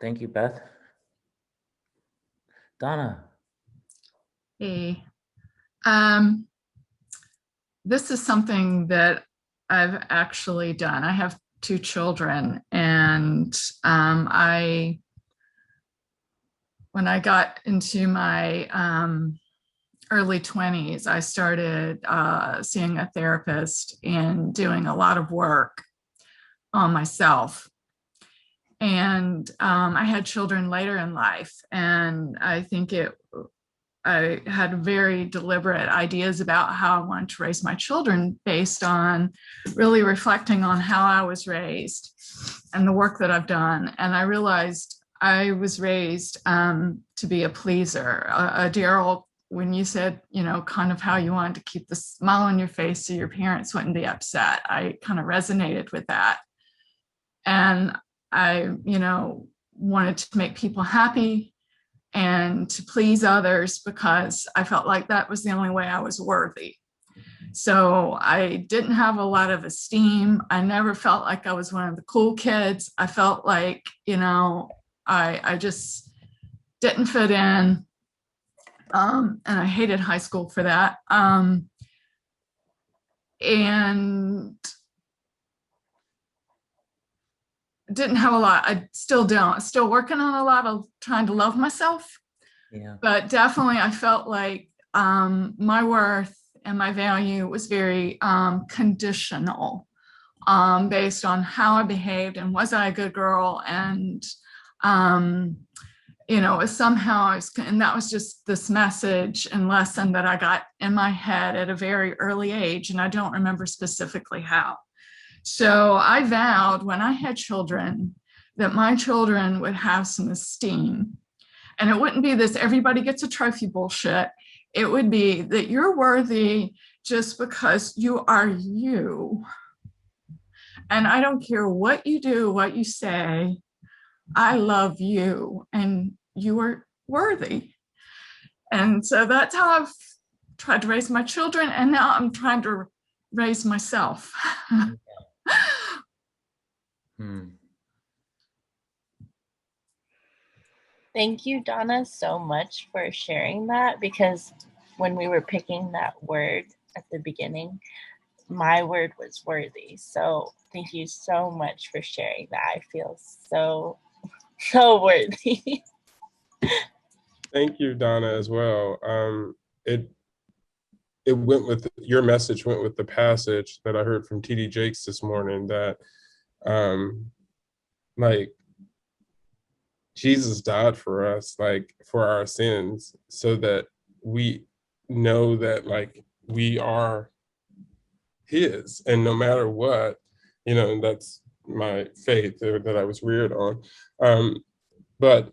Thank you, Beth. Donna. Hey, this is something that I've actually done. I have 2 children, and when I got into my early 20s, I started seeing a therapist and doing a lot of work on myself. And I had children later in life, and I think I had very deliberate ideas about how I wanted to raise my children based on really reflecting on how I was raised and the work that I've done. And I realized I was raised to be a pleaser. Daryl, when you said, kind of how you wanted to keep the smile on your face so your parents wouldn't be upset, I kind of resonated with that. And I, wanted to make people happy and to please others because I felt like that was the only way I was worthy. So I didn't have a lot of esteem. I never felt like I was one of the cool kids. I felt like, I just didn't fit in. And I hated high school for that. And didn't have a lot. I still don't. Still working on a lot of trying to love myself. Yeah. But definitely I felt like my worth and my value was very conditional based on how I behaved and was I a good girl, and somehow and that was just this message and lesson that I got in my head at a very early age, and I don't remember specifically how. So I vowed when I had children that my children would have some esteem. And it wouldn't be this everybody gets a trophy bullshit. It would be that you're worthy just because you are you. And I don't care what you do, what you say, I love you and you are worthy. And so that's how I've tried to raise my children. And now I'm trying to raise myself. Thank you, Donna, so much for sharing that, because when we were picking that word at the beginning, my word was worthy. So thank you so much for sharing that. I feel so worthy. Thank you, Donna, as well. It went with your message, went with the passage that I heard from T.D. Jakes this morning, that like Jesus died for us, like for our sins, so that we know that like we are his, and no matter what, that's my faith that I was reared on. But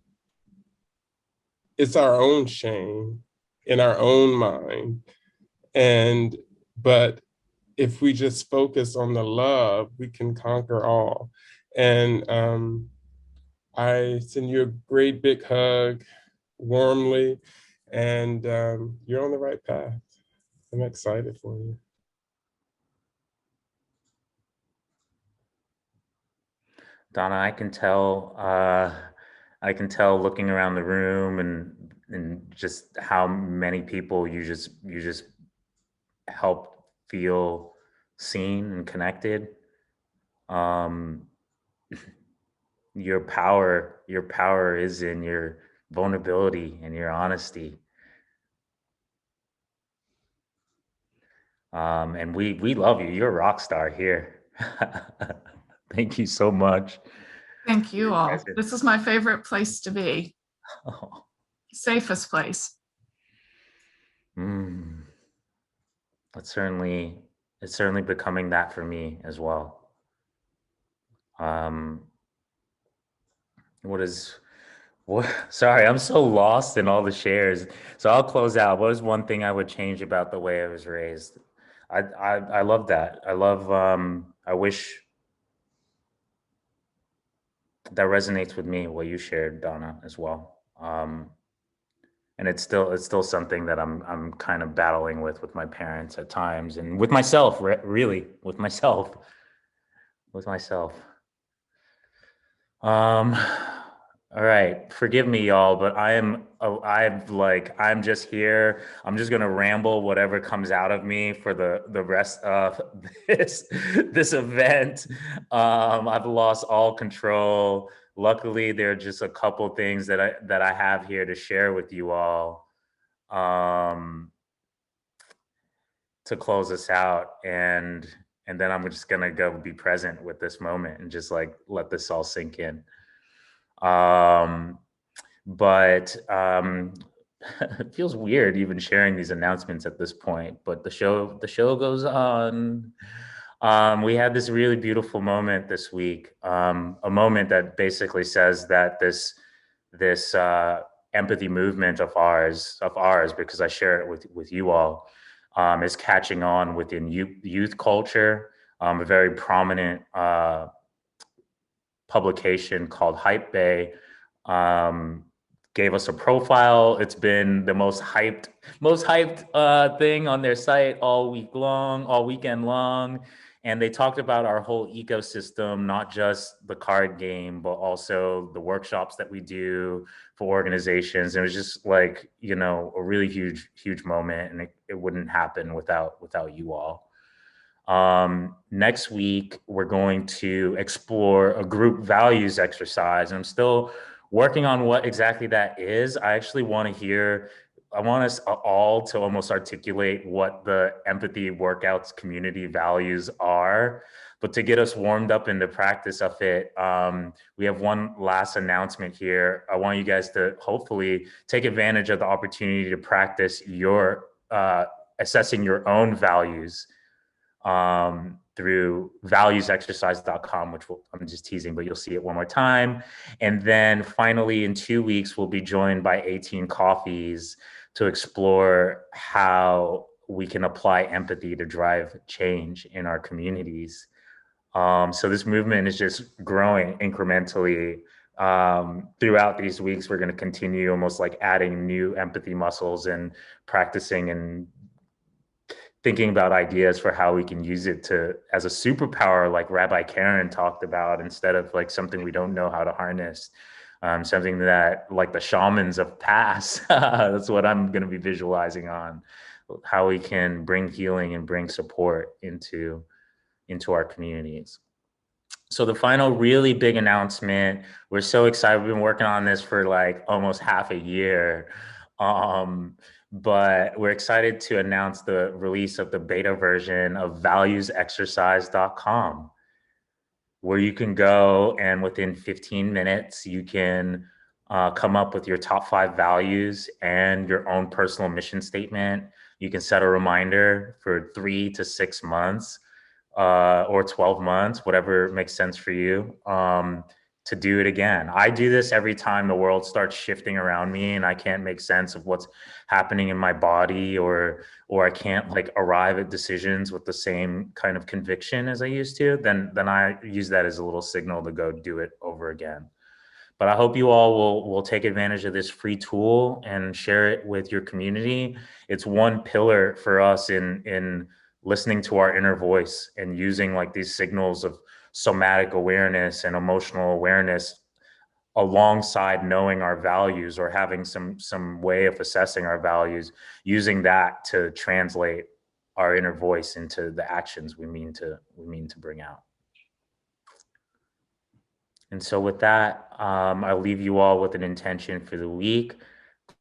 it's our own shame in our own mind. But if we just focus on the love, we can conquer all. And I send you a great big hug warmly, and you're on the right path. I'm excited for you. Donna, I can tell looking around the room and just how many people you just help feel seen and connected. Your power is in your vulnerability and your honesty. And we love you. You're a rock star here. Thank you so much. Thank you all. This is my favorite place to be. Oh. Safest place. It's certainly becoming that for me as well. Sorry, I'm so lost in all the shares. So I'll close out. What is one thing I would change about the way I was raised? I love that. I love, I wish that resonates with me, what you shared, Donna, as well. And it's still something that I'm kind of battling with my parents at times, and with myself, really, with myself. All right, forgive me, y'all, but I'm just here. I'm just gonna ramble whatever comes out of me for the rest of this event. I've lost all control. Luckily, there are just a couple things that I have here to share with you all, to close us out, and then I'm just gonna go be present with this moment and just like let this all sink in. Um, but it feels weird even sharing these announcements at this point, but the show goes on. We had this really beautiful moment this week, a moment that basically says that this empathy movement of ours, because I share it with you all, is catching on within youth culture. A very prominent publication called Hype Bay gave us a profile. It's been the most hyped thing on their site all weekend long. And they talked about our whole ecosystem, not just the card game, but also the workshops that we do for organizations. And it was just like, a really huge moment, and it wouldn't happen without you all. Next week, we're going to explore a group values exercise. And I'm still working on what exactly that is. I want us all to almost articulate what the empathy workouts community values are. But to get us warmed up in the practice of it, we have one last announcement here. I want you guys to hopefully take advantage of the opportunity to practice your assessing your own values through valuesexercise.com, which I'm just teasing, but you'll see it one more time. And then finally, in 2 weeks, we'll be joined by 18 Coffees to explore how we can apply empathy to drive change in our communities. So this movement is just growing incrementally. Throughout these weeks, we're going to continue almost like adding new empathy muscles and practicing and thinking about ideas for how we can use it as a superpower, like Rabbi Karen talked about, instead of like something we don't know how to harness, something that like the shamans of past, that's what I'm going to be visualizing on, how we can bring healing and bring support into our communities. So the final really big announcement, we're so excited. We've been working on this for like almost half a year. But we're excited to announce the release of the beta version of valuesexercise.com, where you can go and within 15 minutes, you can come up with your top 5 values and your own personal mission statement. You can set a reminder for 3 to 6 months or 12 months, whatever makes sense for you, to do it again. I do this every time the world starts shifting around me and I can't make sense of what's happening in my body, or I can't like arrive at decisions with the same kind of conviction as I used to. Then I use that as a little signal to go do it over again. But I hope you all will take advantage of this free tool and share it with your community. It's one pillar for us in listening to our inner voice and using like these signals of somatic awareness and emotional awareness alongside knowing our values, or having some way of assessing our values, using that to translate our inner voice into the actions we mean to bring out. And so with that, I'll leave you all with an intention for the week,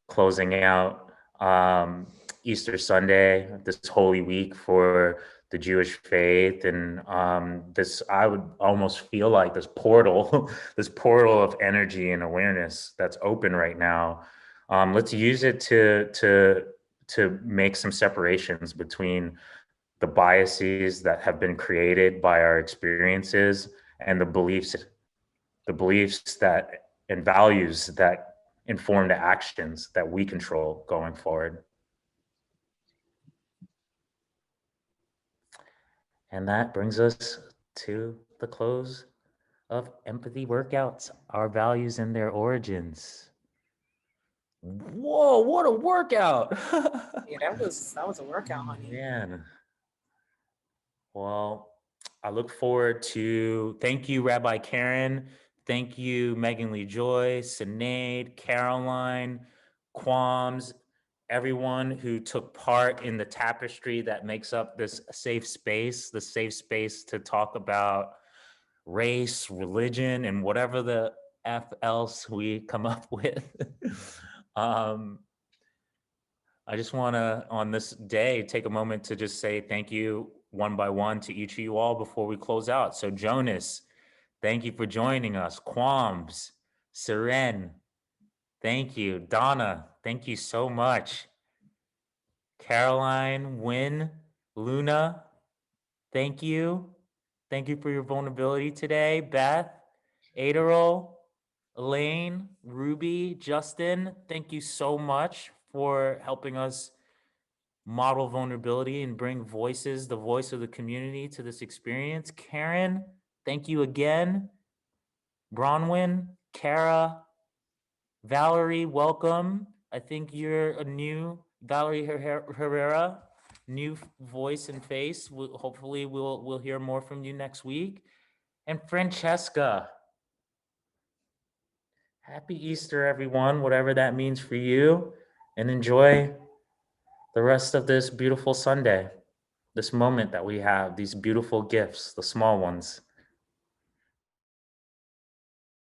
closing out Easter Sunday, this holy week for the Jewish faith. And I would almost feel like this portal, this portal of energy and awareness that's open right now. Let's use it to make some separations between the biases that have been created by our experiences and the beliefs that and values that inform the actions that we control going forward. And that brings us to the close of Empathy Workouts, our values and their origins. Whoa, what a workout. Yeah, that was a workout, honey. Man. Well, I look forward to, thank you, Rabbi Karen. Thank you, Megan Lee Joy, Synead, Caroline, Qualms, everyone who took part in the tapestry that makes up this safe space, the safe space to talk about race, religion, and whatever the F else we come up with. I just want to, on this day, take a moment to just say thank you one by one to each of you all before we close out. So Jonas, thank you for joining us. Qualms, Seren, thank you. Donna, thank you so much. Caroline, Wynn, Luna, thank you. Thank you for your vulnerability today. Beth, Adderall, Elaine, Ruby, Justin, thank you so much for helping us model vulnerability and bring voices, the voice of the community, to this experience. Karen, thank you again. Bronwyn, Kara, Valerie, welcome. I think you're a new Valerie Herrera, new voice and face. Hopefully we'll hear more from you next week. And Francesca, happy Easter, everyone, whatever that means for you, and enjoy the rest of this beautiful Sunday, this moment that we have, these beautiful gifts, the small ones.